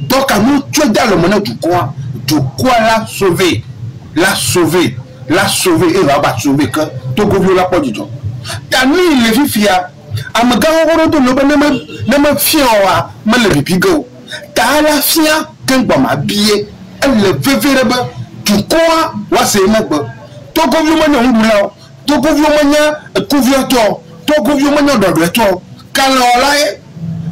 Donc, à nous, tu es dans le monde du quoi l'a sauver, et va sauver que Togo vio la porte du temps. T'as mis les vifia, à me garder de l'eau, ne me fiant, me le pigo. T'as la fia, qu'un bon m'habiller, elle le veut faire, du quoi, c'est ma bonne. Togo vio mania, Togo vio mania, couverture, Togo vio mania dans le toit. Quand on l'a,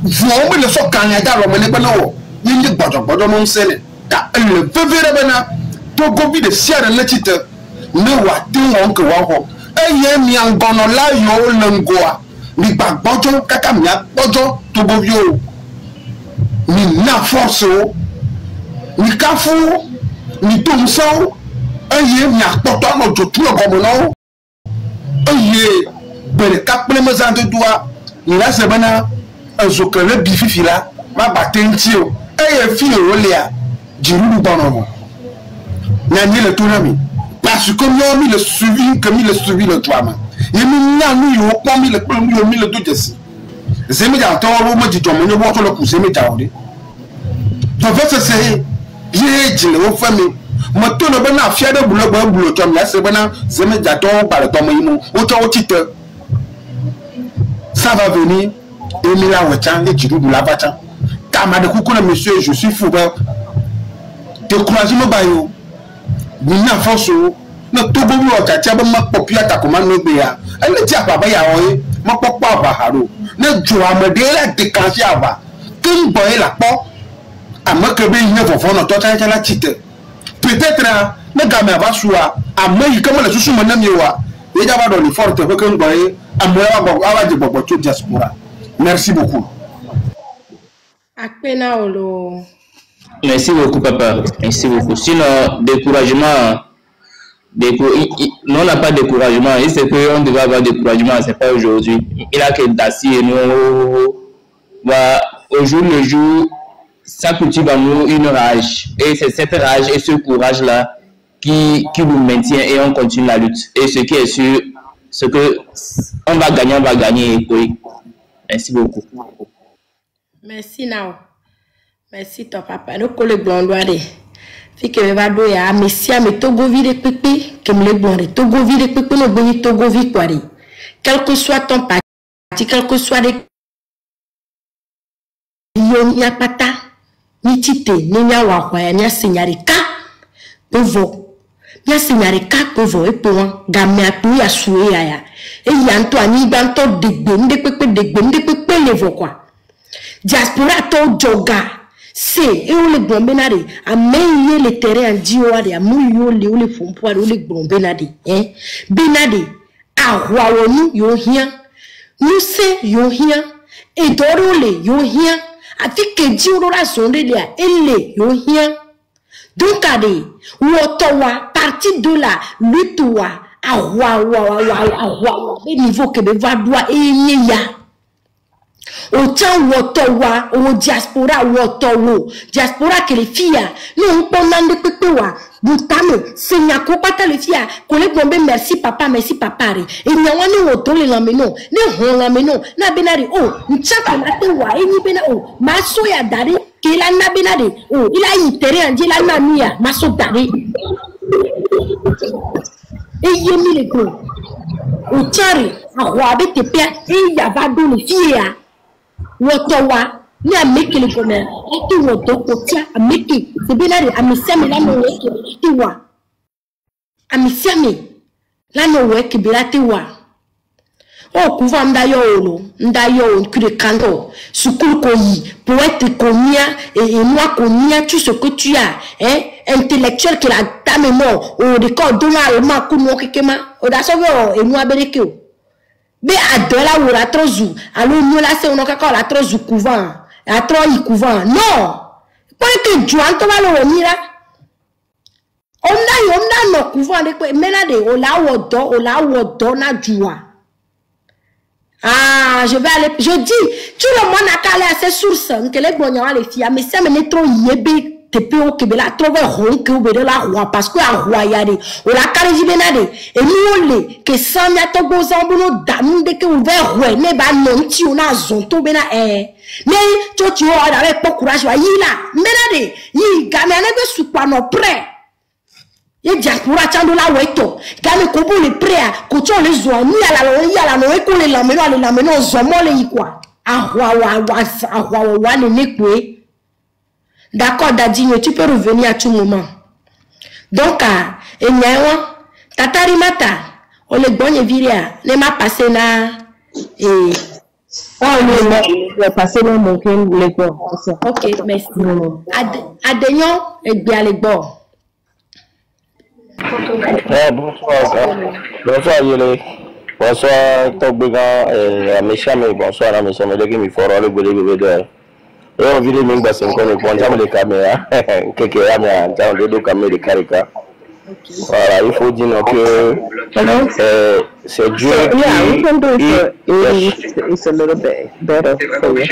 vous me le sort quand il y a dans le monde, il est pas dans mon scène. T'as le veut faire, Togo vio de sière le titre. Ne wa que wa eye mi angono la yo lengoa mi gbagbojo kaka mi agbojo Togo vio mi na force o mi kafu mi tonso eye mi apoto no jotu ogomo eye bere kapele mezande doa ila se bana azokele bififi la ma batenti o eye fi o lea jiru bonomo na ni le tourami. Parce que nous avons mis le suivi, comme il le suivi le toit. Et nous avons mis le tout ici. C'est mes gens, on m'a dit, on m'a dit, on cousin, mes gens. Donc, c'est j'ai dit, on fait, mais tout le monde a fier de boulot, comme là, c'est bon, c'est mes gens, par le temps, autant au titre. Ça va venir, et nous avons les jirou de la vacha. T'as de coucou, monsieur, je suis fou. Découragez-moi, bayo. Nous avons fait no Togo vio chacha ba makpopia ta kuma no be ya ele ti apaba ya oye makpopo abaharo ne jo amade la dekansi aba kin boy la po amaka be yin fofo no to chacha la chite peut-être na ga me abasua amayi kama la susu manam yewa e ja ba do ni forte ko kin boy amoya ba awa de bobo to diaspora. Merci beaucoup. Akpena olo. Merci beaucoup papa, merci beaucoup. Sinon découragement non, on n'a pas de découragement. Et c'est qu'on devait avoir découragement, c'est pas aujourd'hui. Il a que d'acier et nous, au jour le jour, ça cultive en nous une rage. Et c'est cette rage et ce courage-là qui nous maintient et on continue la lutte. Et ce qui est sûr, c'est que on va gagner. Oui. Merci beaucoup. Merci, Nao. Merci, ton papa. Nous, collègues blondois, fi que va do ya messia me Togo vi de pépé que me le bon de Togo vi de pépé no boni Togo vi quoi quel que soit ton parti quel que soit des yo nya pata ni tite ni nya wa kwa ya nya senyari ka pevo nya senyari ka pevo e pewa gamme apu ya sué ya e yanto ani banto de pépé le vo quoi diaspora to joga. C'est et on les bombenade a meilleur le terrain en dioade a mouillot les font poire les bombenade hein benade a roawonu yo hien nous c'est yo hien et dorole yo hien a fi que dioro la sonde dia elle yo hien donc ade wotowa partie de la lutowa a roa niveau que be va doit et ya autant wotowa o diaspora que les filles nous pendant de pepewa butame senya ko pata les filles ko le bombe merci papa re et nyawani woto le lameno ne hon lameno na benari oh nchaka na tewa e ni bena oh maso ya dare ke la na benari oh il a intérêt en dire la na mia maso dare et yemi le go o tiare a roabe te pia e ya va do les filles wotowa ni ameke le gomé et woto kotia ameke c'est benari amisame la no weke tiwa amisame la no weke bilatewa o kuva ndayo kure kando sukul koyi poète konia et moi konia tout ce que tu as hein intellectuel que la dame mort o de ko donal ma kuno kekema o da so et moi berekeo be adola ou la trozu alors nous là c'est on a la trozu couvent la troi couvent non pour que Joan to va le mira on no couvent de menade o la wodo na joie ah je vais aller je dis tout le monde a calé à ses sources que les bons les filles mais ça me trop yébé Tepe o kebela trouver ron que obede la roi parce que a roi yade o la kariji benade et nous le que sans ya to go zambuno damu de que ouvert roi ne ba non ti o na zonto bena mais tu o avec pas courage wa yila benade yi game na be supa no prêt ye diaspora chando la weto game ko bo le prêt ko cho le zo ni ala no e ko le la meno zomo le yi kwa a roi wa ne kwe. D'accord, Dadinho, tu peux revenir à tout moment. Donc, et Tatari Mata, on les bonnes viria, ne m'a passé là, et. Oh, le passé là, mon cœur, les bords. Ok, merci. Adénion, et bien les bords. Bonsoir, Yele. Bonsoir, Togbegan, Amishame, bonsoir, Amishame, de qui me fera le bébé. Et on vit les mêmes bassins qu'on ne prend jamais les caméras. Quelques caméras, on a deux caméras de Karika. Voilà, il faut dire que c'est Dieu qui... Yeah, we can do it. It's a little bit better for you.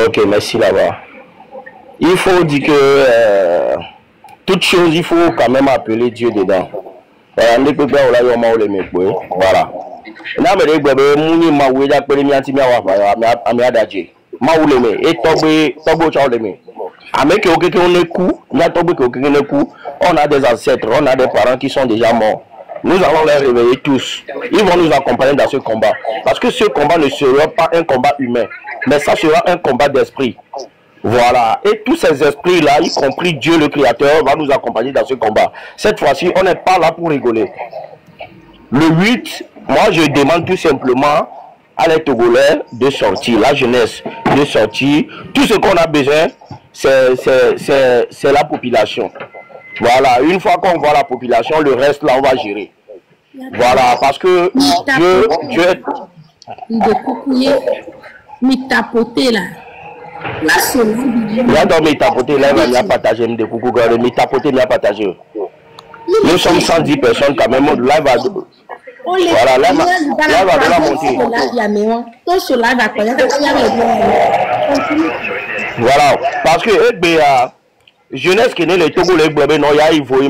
Ok, merci là-bas. Il faut dire que toute chose, il faut quand même appeler Dieu dedans. Voilà, on ne peut pas voilà. Na me de gbebe muni ma we da pere mi anti mi awa ami adaje ma wule me e togbo cha ole me ameke okeke on eku na togbo ke okeke ne ku on a des ancêtres, on a des parents qui sont déjà morts. Nous allons les réveiller tous. Ils vont nous accompagner dans ce combat parce que ce combat ne sera pas un combat humain, mais ça sera un combat d'esprit. Voilà, et tous ces esprits-là, y compris Dieu le Créateur, va nous accompagner dans ce combat. Cette fois-ci, on n'est pas là pour rigoler. Le 8, moi je demande tout simplement à les Togolais de sortir, la jeunesse de sortir. Tout ce qu'on a besoin, c'est la population. Voilà, une fois qu'on voit la population, le reste là on va gérer. Voilà, parce que Dieu est... là. Il y a dans mes tapotés là, il y a partagé, mes coucou, mes tapotés, il y a partagé. Nous sommes 110 personnes quand même, là va... Voilà, là va la monter. Voilà, parce que jeunesse qui est née les Togo, les bébés, non, il faut le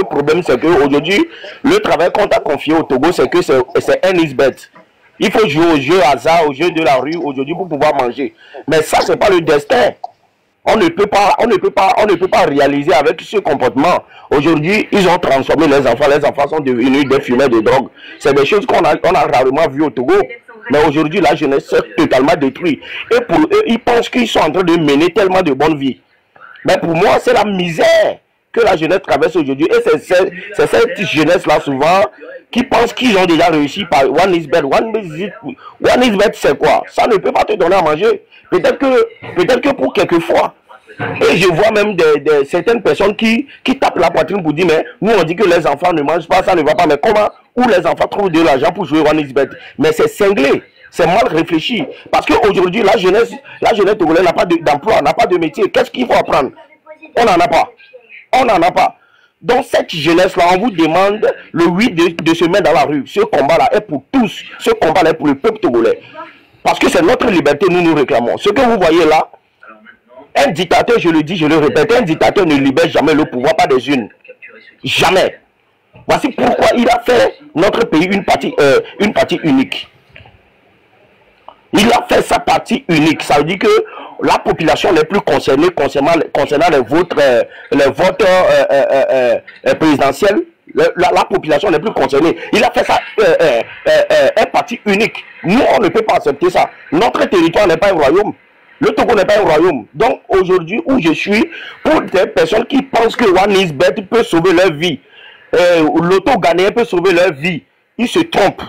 problème c'est qu'aujourd'hui, le travail qu'on t'a confié au Togo, c'est que c'est un isbet. Il faut jouer au jeu hasard, au jeu de la rue aujourd'hui pour pouvoir manger. Mais ça, c'est pas le destin. On ne peut pas réaliser avec ce comportement. Aujourd'hui, ils ont transformé les enfants. Les enfants sont devenus des fumeurs de drogue. C'est des choses qu'on a rarement vues au Togo. Mais aujourd'hui, la jeunesse est totalement détruite. Et pour eux, ils pensent qu'ils sont en train de mener tellement de bonnes vies. Mais pour moi, c'est la misère que la jeunesse traverse aujourd'hui. Et c'est cette jeunesse-là, souvent, qui pensent qu'ils ont déjà réussi par One is bad. One is bad, c'est quoi? Ça ne peut pas te donner à manger. Peut-être que pour quelquefois. Et je vois même certaines personnes qui tapent la poitrine pour dire, mais nous on dit que les enfants ne mangent pas, ça ne va pas. Mais comment? Où les enfants trouvent de l'argent pour jouer One is bad? Mais c'est cinglé. C'est mal réfléchi. Parce qu'aujourd'hui, la jeunesse togolaise n'a pas d'emploi, n'a pas de métier. Qu'est-ce qu'il faut apprendre? On n'en a pas. On n'en a pas. Donc cette jeunesse-là, on vous demande le 8 de se mettre dans la rue. Ce combat-là est pour tous. Ce combat-là est pour le peuple togolais. Parce que c'est notre liberté, nous réclamons. Ce que vous voyez là, un dictateur, je le dis, je le répète, un dictateur ne libère jamais le pouvoir, pas des unes. Jamais. Voici pourquoi il a fait notre pays une partie unique. Il a fait sa partie unique. Ça veut dire que la population n'est plus concernée concernant les votes présidentiels. La population n'est plus concernée. Il a fait ça un parti unique. Nous, on ne peut pas accepter ça. Notre territoire n'est pas un royaume. Le Togo n'est pas un royaume. Donc aujourd'hui, où je suis, pour des personnes qui pensent que One is Bet peut sauver leur vie, l'auto-ghanéen peut sauver leur vie, ils se trompent.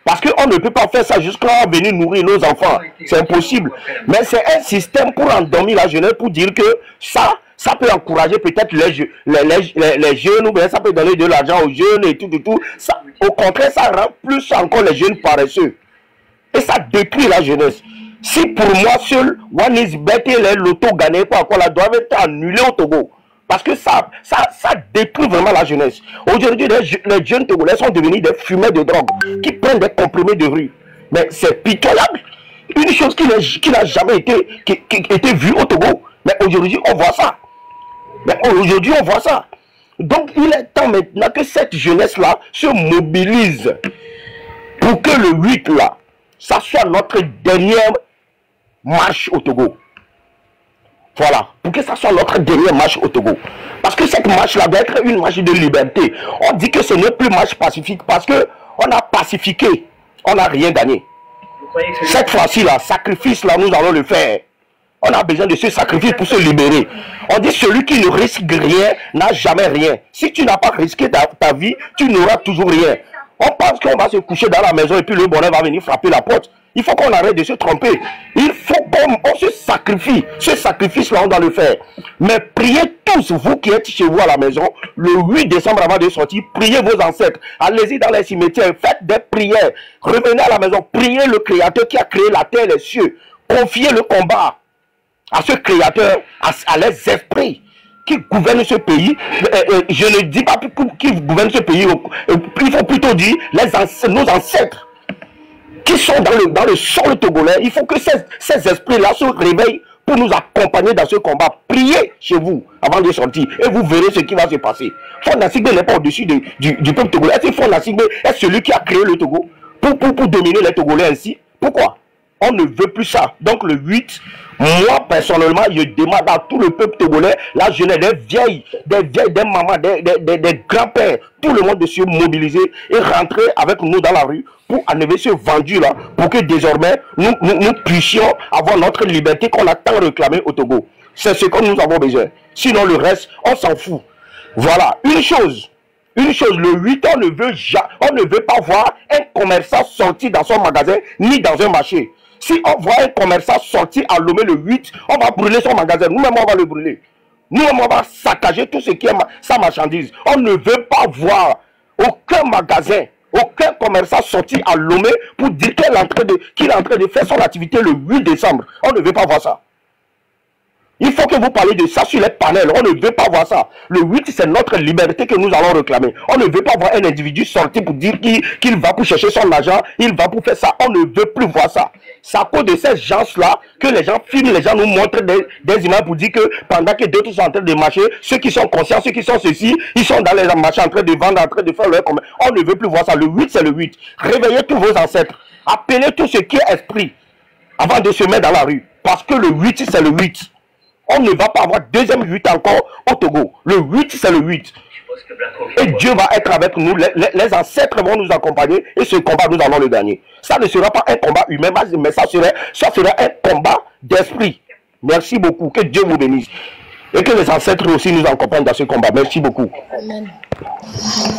Parce qu'on ne peut pas faire ça jusqu'à venir nourrir nos enfants. C'est impossible. Mais c'est un système pour endormir la jeunesse, pour dire que ça peut encourager peut-être les jeunes, ou bien ça peut donner de l'argent aux jeunes et tout. Ça, au contraire, ça rend plus encore les jeunes paresseux. Et ça détruit la jeunesse. Si pour moi, seul One is Bet et les loto-ghanéens doivent être annulés au Togo. Parce que ça détruit vraiment la jeunesse. Aujourd'hui, les jeunes Togolais sont devenus des fumeurs de drogue qui prennent des comprimés de rue. Mais c'est pitoyable. Une une chose qui n'a jamais été vue au Togo. Mais aujourd'hui, on voit ça. Donc, il est temps maintenant que cette jeunesse-là se mobilise pour que le 8, là, ça soit notre dernière marche au Togo. Voilà, pour que ça soit notre dernière marche au Togo. Parce que cette marche-là doit être une marche de liberté. On dit que ce n'est plus marche pacifique parce qu'on a pacifié, on n'a rien gagné. Cette fois-ci, là, sacrifice, là, nous allons le faire. On a besoin de ce sacrifice pour se libérer. On dit celui qui ne risque rien n'a jamais rien. Si tu n'as pas risqué ta vie, tu n'auras toujours rien. On pense qu'on va se coucher dans la maison et puis le bonheur va venir frapper la porte. Il faut qu'on arrête de se tromper. Il faut qu'on se sacrifie. Ce sacrifice-là, on doit le faire. Mais priez tous, vous qui êtes chez vous à la maison, le 8 décembre avant de sortir, priez vos ancêtres. Allez-y dans les cimetières, faites des prières. Revenez à la maison, priez le Créateur qui a créé la terre et les cieux. Confiez le combat à ce Créateur, à les esprits qui gouvernent ce pays. Je ne dis pas qui gouvernent ce pays, il faut plutôt dire nos ancêtres qui sont dans le sol togolais. Il faut que ces esprits-là se réveillent pour nous accompagner dans ce combat. Priez chez vous avant de sortir et vous verrez ce qui va se passer. Fonda Sigbe n'est pas au-dessus du peuple togolais. Est-ce que Fonda Sigbe est celui qui a créé le Togo pour dominer les Togolais ainsi? Pourquoi? On ne veut plus ça. Donc le 8, moi personnellement, je demande à tout le peuple togolais, la jeunesse, des mamans, des grands-pères, tout le monde de se mobiliser et rentrer avec nous dans la rue pour enlever ce vendu là, pour que désormais nous puissions avoir notre liberté qu'on a tant réclamé au Togo. C'est ce que nous avons besoin. Sinon le reste, on s'en fout. Voilà, une chose, le 8, on ne veut pas voir un commerçant sortir dans son magasin ni dans un marché. Si on voit un commerçant sortir à Lomé le 8, on va brûler son magasin. Nous-mêmes, on va le brûler. Nous-mêmes, on va saccager tout ce qui est sa marchandise. On ne veut pas voir aucun magasin, aucun commerçant sortir à Lomé pour dire qu'il est en train de faire son activité le 8 décembre. On ne veut pas voir ça. Il faut que vous parliez de ça sur les panels. On ne veut pas voir ça. Le 8, c'est notre liberté que nous allons réclamer. On ne veut pas voir un individu sortir pour dire qu'il va pour chercher son argent, il va pour faire ça. On ne veut plus voir ça. C'est à cause de ces gens-là que les gens filment, les gens nous montrent des images pour dire que pendant que d'autres sont en train de marcher, ceux qui sont conscients, ceux qui sont ceci, ils sont dans les marchés en train de vendre, en train de faire leur commerce. On ne veut plus voir ça. Le 8, c'est le 8. Réveillez tous vos ancêtres. Appelez tout ce qui est esprit avant de se mettre dans la rue. Parce que le 8, c'est le 8. On ne va pas avoir deuxième 8 encore au Togo. Le 8, c'est le 8. Et Dieu va être avec nous. Les ancêtres vont nous accompagner. Et ce combat, nous allons le gagner. Ça ne sera pas un combat humain, mais ça sera un combat d'esprit. Merci beaucoup. Que Dieu vous bénisse. Et que les ancêtres aussi nous accompagnent dans ce combat. Merci beaucoup. Amen.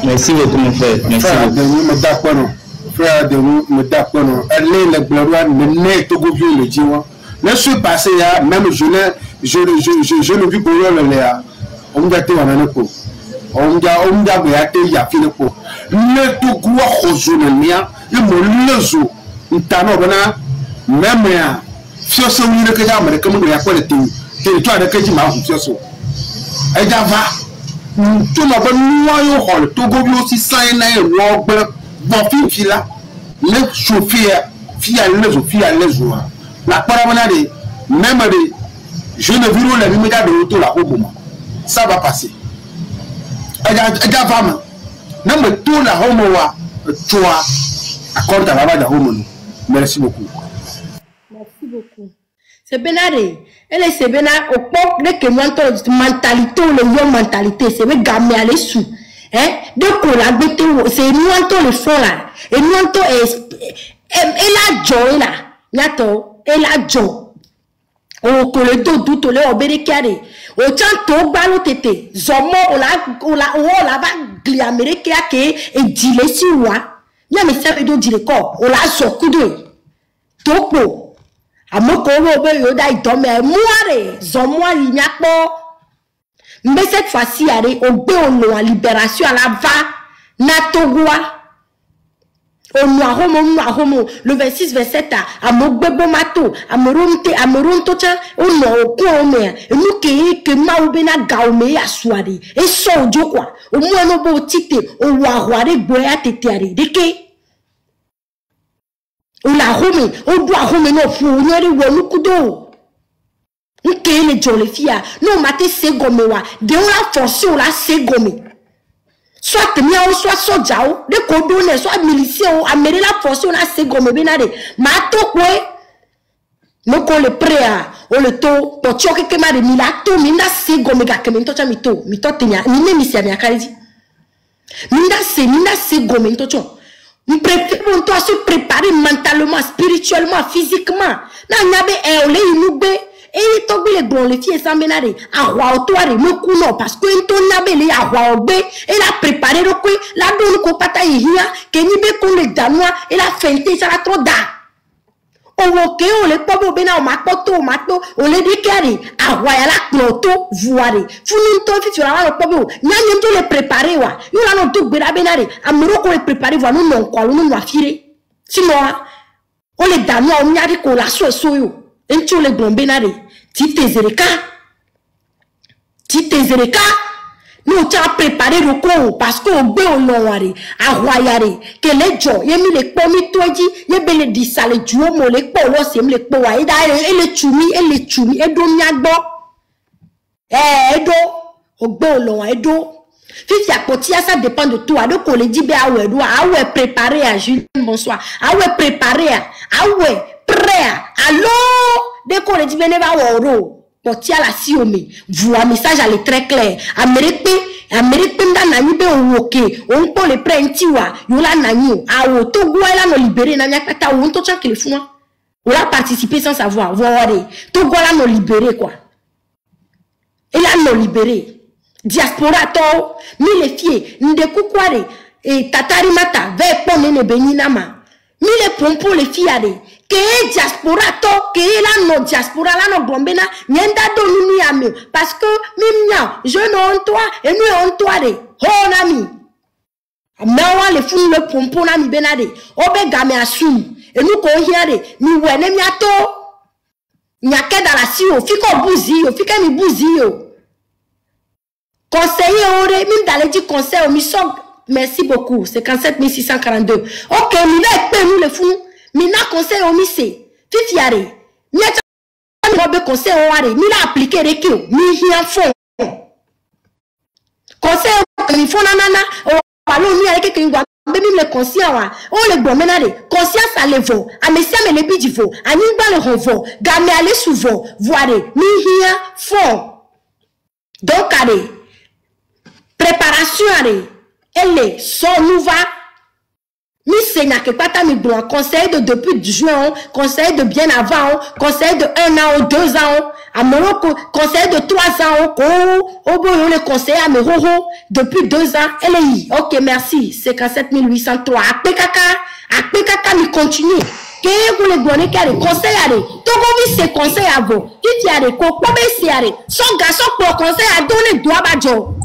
Merci beaucoup, mon frère. Merci beaucoup. Frère de nous, me d'accord. Elle est le gloire, le Togo le diwa. Laisse passer, même je ne vis pour le léa. On m'a dit, on m'a dit, il y a fini pour le Togo au journal, il me le joue. Il t'a même si on se dit que j'ai comme il y a quoi de territoire de Kéjima, et d'ava, tout le monde noyau, le Togo aussi signé un bon fil là, le chauffeur, fille à les jours. La parole même je ne veux pas les médias de l'auto là au moment. Ça va passer. Même tout la homo toi accorde à la homo. Merci beaucoup. Merci beaucoup. C'est Benaré. Elle est c'est Benaré au pop de que mentalité ou le mentalité c'est me gamme aller sous. Hein? De quoi la bête c'est nous entend le fond là. Et nous entend et la joie là. Yato. Et la jo o ko le do du to le obere kiare o chanto balo tete zomo o la va gli amerike ake e dile si wa ya me se do dire ko o la so kudo topo amoko wo be yo dai do me muare zomo ali nyapo mbe cette fois-ci are o be o no libération à la va na togwa le 26 27 à Mogbebo Mato à Moronto tcha on no ko me nous que maubena gaume ya soirée et so jo quoi au moins no bo tite o wa de boya teteari de ke On la home, on doit home no fu, on yori wonu kudo. Nke le jole fia, no mate se gome wa, de on la force on la se gome. Soit miao, soit sojao, de kodone, soit milicien, amere la force on la se gome benade. Mato kwe, no ko le prea, o le to, to choke ke ma de milato, minda se gome ga ke mento cha mito tenya, ni me misia mi akarizi. Minda se gome mito cho. Nous préférons toi se préparer mentalement, spirituellement, physiquement. Na nyabe eole inube et tobi le bon le fie sambenare a roi otoare me kuno parce que to nyabe le a roi obe et la préparer le kwe la don ko pata ihia ke ni be ko le danwa et la fente ça la trop da. O woke o le pobo bena o mapoto o le dikari a roi ya la kloto voire. Funu to fi la le pobo nyanye to le préparer wa. Yo la no to gbera benare amuro ko le préparer wa no non kwa no no afire. Sinon o le danwa o nyari ko la so yo. Encho le bon benare ti tezereka nous t'as préparé le corps parce que au bé au noiré à royare que les gens yemi les pomi toji yebe le disale duo mo le po lo sem le po wa ida et le chumi e do miagbo edo au bé au noiré edo fifi apotia ça dépend de toi donc on le dit be awe do awe préparé à Julien bonsoir awe préparé awe prêt allô dès qu'on le dit ben va woro potia la siome voix message elle est très clair Amérique nda nani be owoke on peut le prentiwa yola nani awo to gwa la no libérer na nyakata on to chaque le fuma on a participé sans savoir voir to gwa la no libérer quoi et la no libérer diaspora to mi les fier nde kukware et tatari mata ve pone ne beninama mi les pompo les fiare que diaspora to que la no diaspora la no blombena nyenda do nunu ya me parce que mimnya je non toi et nous on toi de ho nami amawa le funu le pompo na mi benade obe game asum et nous ko hiare mi wene mi ato nyake dans la sio fiko buzi yo fika mi buzi yo conseiller ore mi dale di conseil mi so merci beaucoup 57 642 OK mi va pe nous le funu mina conseil o mi se fifiare mi a be conseil o are mi la appliquer rekio mi hia fon conseil mi fon nana o alo mi are ke ngwa be mi le conscient wa o le gbo menade conscience à levo a mesia me le bidifo ani gba le hovo ga me aller souvent voir mi hia fon donc allez préparation allez elle son nouveau mi seigneur que pas ta mi blanc conseil de depuis juin conseil de bien avant conseil de 1 an ou 2 ans à Morocco conseil de 3 ans au bon le conseil à Morocco depuis 2 ans elle est OK merci 57 803 apekaka mi continue que vous le donner qu'à conseil à to go mi se conseil à vous qui a des ko be se are son garçon pour conseil à donner droit bajo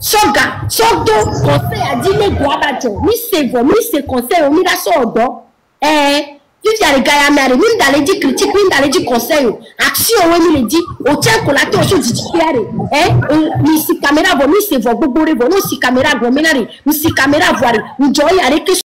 Soga, sodo, conseil a dit les doigts battus. Mi se conseil, mi la sodo. Tu as les gars, mais mi d'aller dire critique, mi d'aller dire conseil. Action, mi le dit. Au tien qu'on l'a tout au dit mi si caméra, mi se voit, bobo, mi si caméra, mi si caméra, voir. Mi joye avec